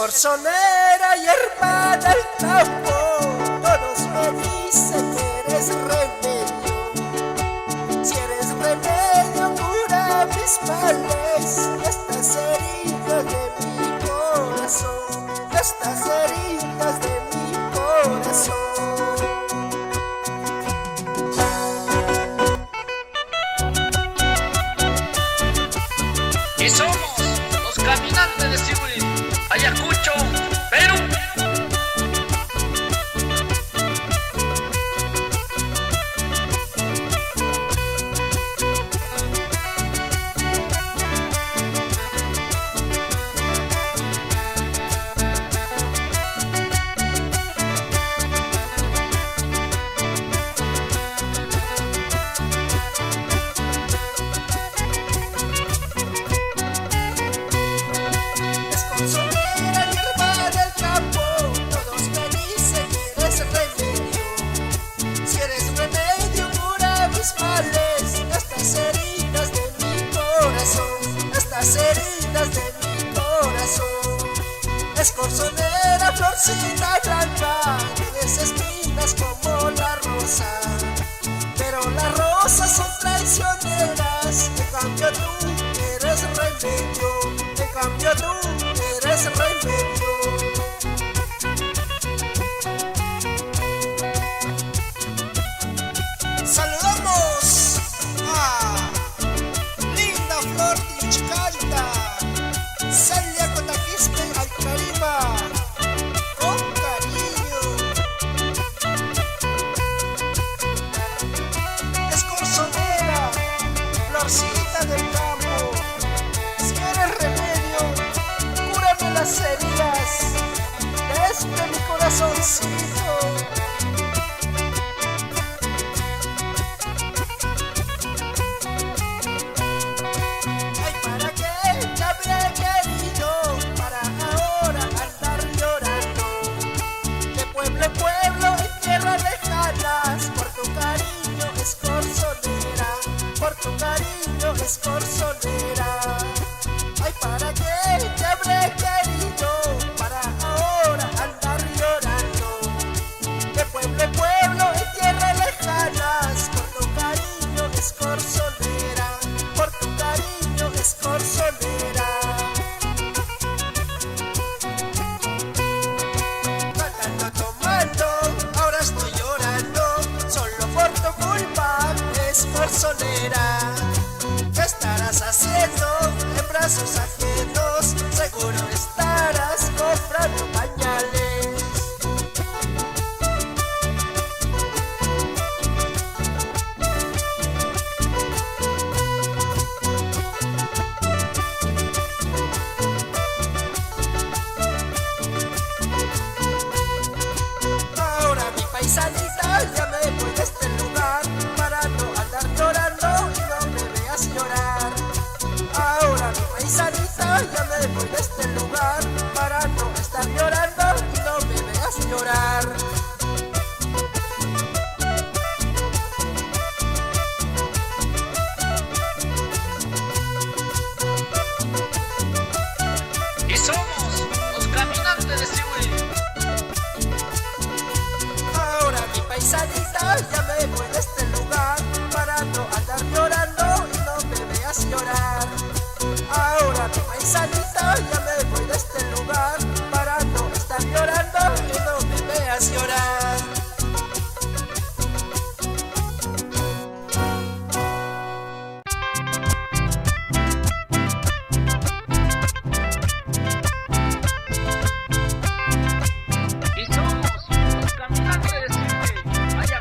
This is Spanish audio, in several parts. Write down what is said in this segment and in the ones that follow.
Escorzonera y hermana del campo, todos me dicen que eres remedio. Si eres remedio, cura mis males. Estas heridas de mi corazón, estas heridas de mi corazón. Y somos los caminantes de Siuri, Ayacucho, Perú. Escorzonera y hermana del campo, todos me dicen que eres remedio. Si eres remedio, cura mis males. Estas heridas de mi corazón, estas heridas de mi corazón. Escorzonera, florcita blanca, tienes espinas como la rosa, pero las rosas son traicioneras. En cambio tú eres remedio, en cambio tú eres remedio. Saludamos a linda Flor Tichicanta, Celia Cotaquispe Alcarima, con cariño. Escorzonera, florcita del campo, si eres remedio, cúrame las heridas desde mi corazoncito. Ay, ¿para qué te habré querido? Para ahora andar llorando de pueblo en pueblo, en tierras lejanas, por tu cariño, Escorzonera, por tu cariño, Escorzonera. Ay, ¿para qué te habré querido? Para ahora andar llorando de pueblo en pueblo, en tierras lejanas, por tu cariño, Escorzonera, por tu cariño, Escorzonera. Cantando, tomando, ahora estoy llorando, solo por tu culpa, Escorzonera. ¿Qué estarás haciendo en brazos ajenos? Seguro estarás comprando pañales. Ahora mi paisanita, ya me voy de este lugar para no andar llorando y no me veas llorar. Ahora mi paisanita, ya me voy de este lugar para no estar llorando y no me veas llorar. Y somos los caminantes de Siuri. Ahora mi paisanita, ya me voy de este lugar para no andar llorando y no me veas llorar. Ahora mi paisanita, ya me voy de este lugar para no estar llorando y no me veas llorar. Y somos los caminantes de Siuri, Ayacucho.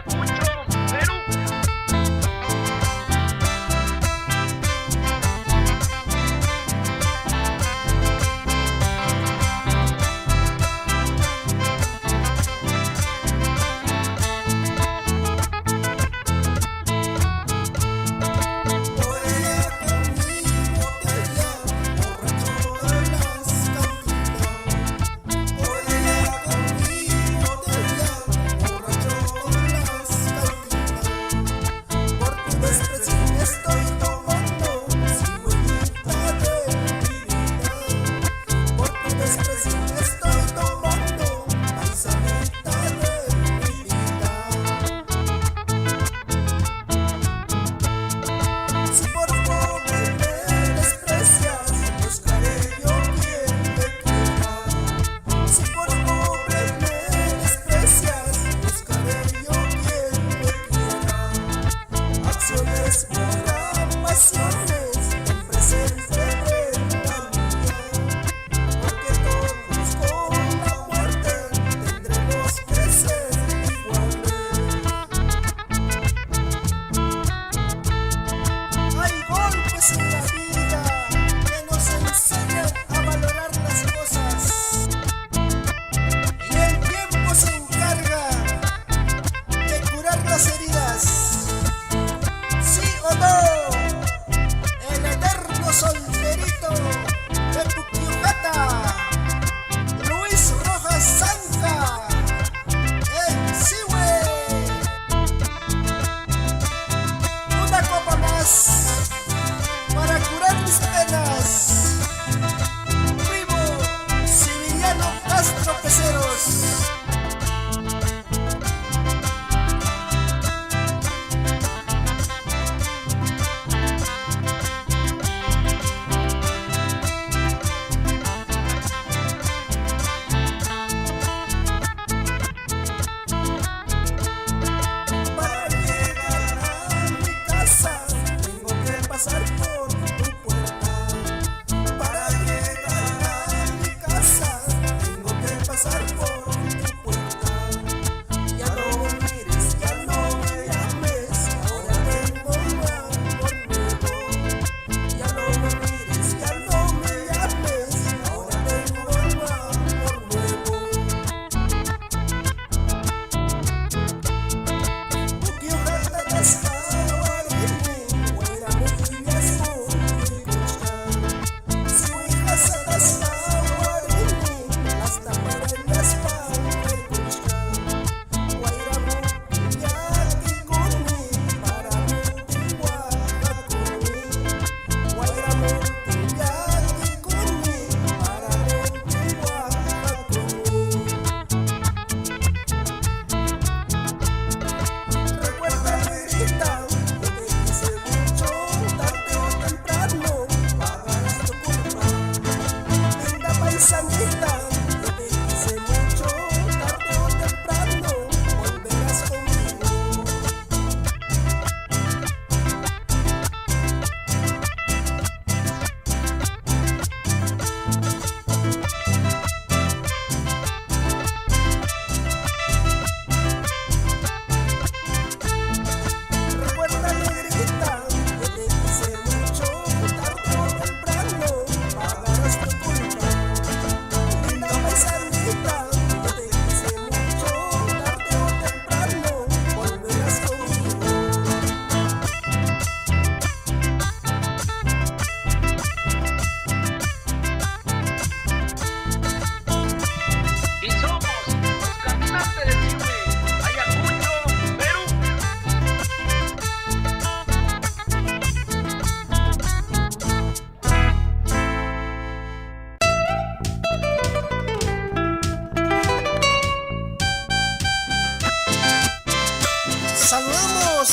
Saludamos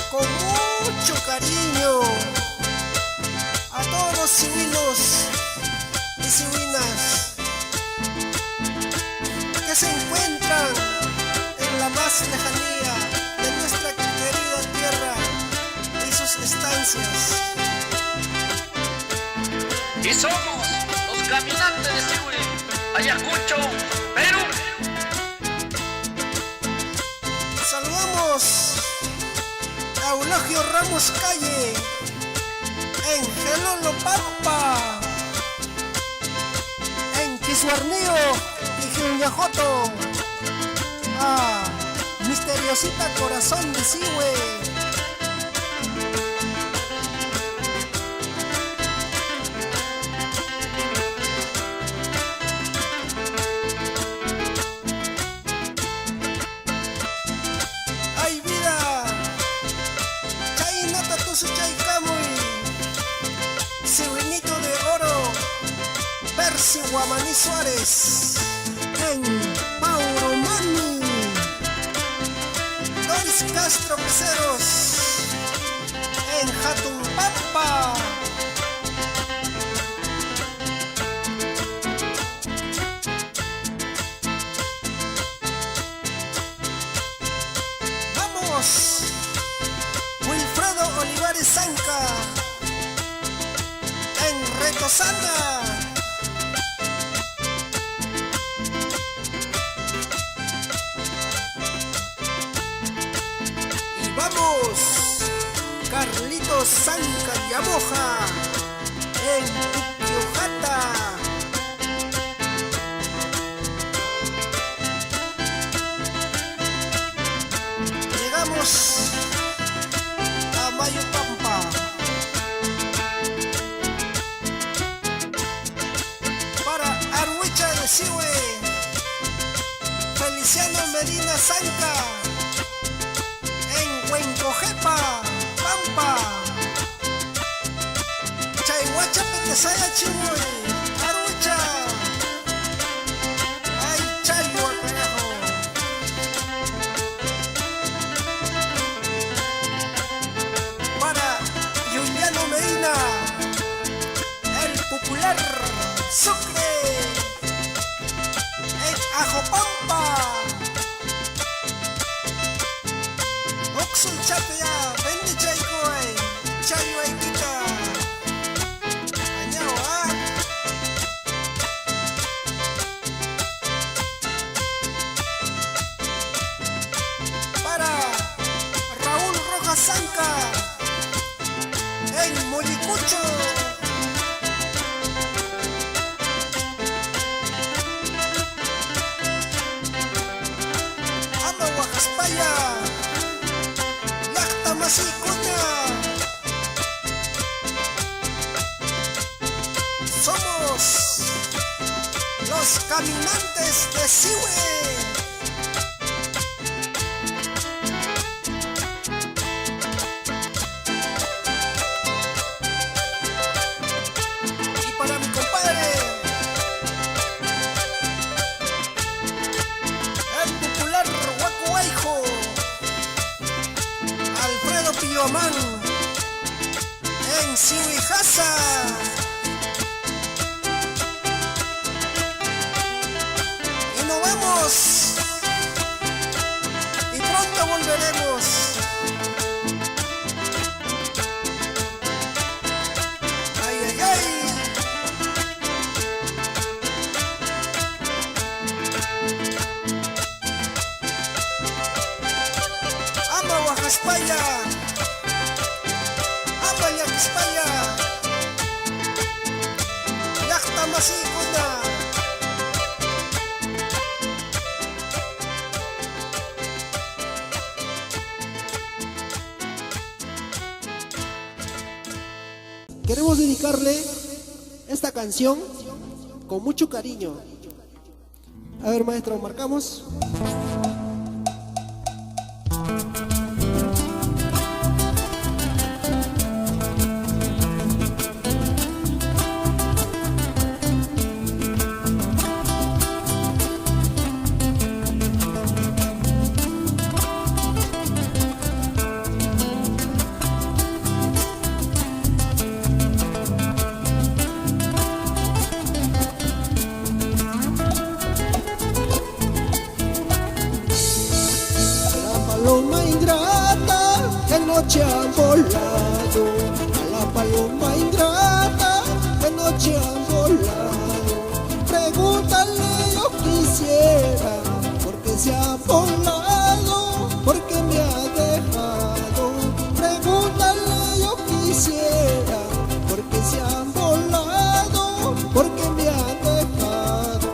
con mucho cariño a todos los civilos y civinas que se encuentran en la más lejanía de nuestra querida tierra y sus estancias. Y somos los caminantes de Siuri, Ayacucho, Perú. Saludamos a Eulogio Ramos Calle en Gelolo Pampa, en Quisuarnío y Gilñajoto, a Misteriosita Corazón de Sihue. Guamaní Suárez en Pauromani, Doris Castro Peceros en Jatumpampa, vamos, Wilfredo Olivares Zanca en Retosana. Carlitos Zanca Yamoja en Ukiojata. Llegamos a Mayopampa. Para Arhuicha de Sihue, Feliciano Medina Zanca en Huencojepa, Pampa. Chayhuacha Petesaya Chihuahua, Arhuicha. Ay, Chayhua, carajo. Para Juliano Medina, el popular Sucre en Ajopampa. Oxul Chapea, Bendi Chaycoy, Chayhuayquita. Añao, para Raúl Rojas Zanca en Molicucho. Ama Huajaspaya, Llacta Masicuna. Somos los caminantes de Sihue. Y para mi compadre, el popular Huacuaijo, Alfredo Pillomán en Sihuijasa. Y nos vemos y pronto volveremos. Ay, ay, ay. Ama Huajaspaya, ama Llaquispaya, Llacta Masicuna. Queremos dedicarle esta canción con mucho cariño. A ver, maestro, marcamos. paloma ingrata que noche han volado, a la paloma ingrata que noche han volado. Pregúntale yo quisiera, ¿por qué se ha volado? ¿Por qué me ha dejado? Pregúntale yo quisiera, ¿por qué se han volado? ¿Por qué me ha dejado?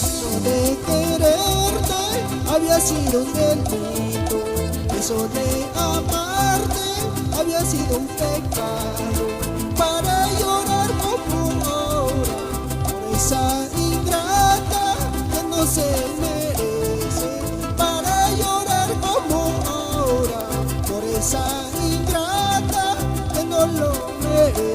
Eso de quererte había sido un delito, eso de amarte había sido un pecado, para llorar como ahora por esa ingrata que no se merece, para llorar como ahora por esa ingrata que no lo merece.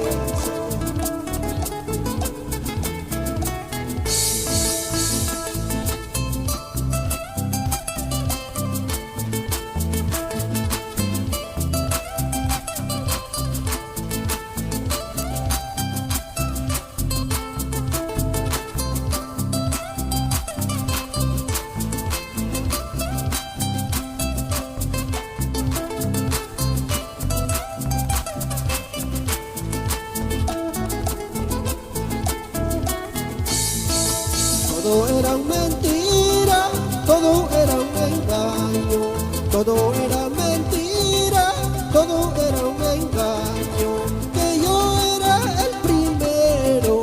Todo era mentira, todo era un engaño, todo era mentira, todo era un engaño, que yo era el primero,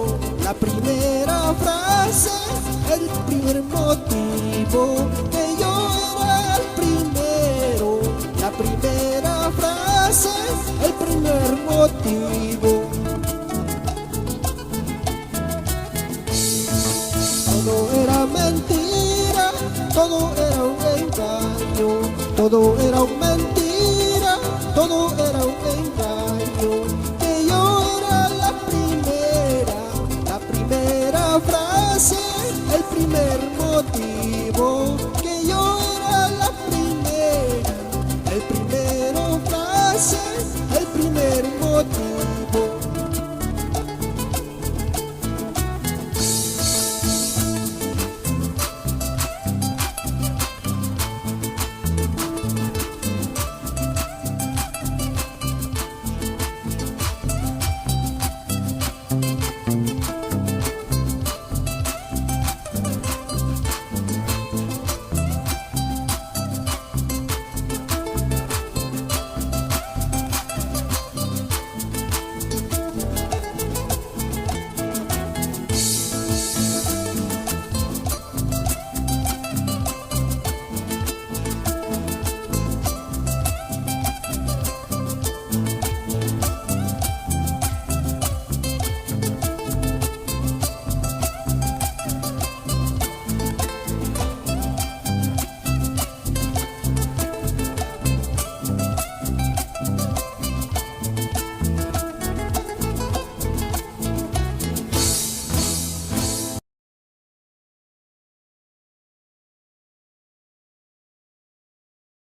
la primera frase, el primer motivo, que yo era el primero, la primera frase, el primer motivo. Todo era mentira, todo era un engaño, todo era una mentira, todo era un engaño, que yo era la primera frase, el primer motivo.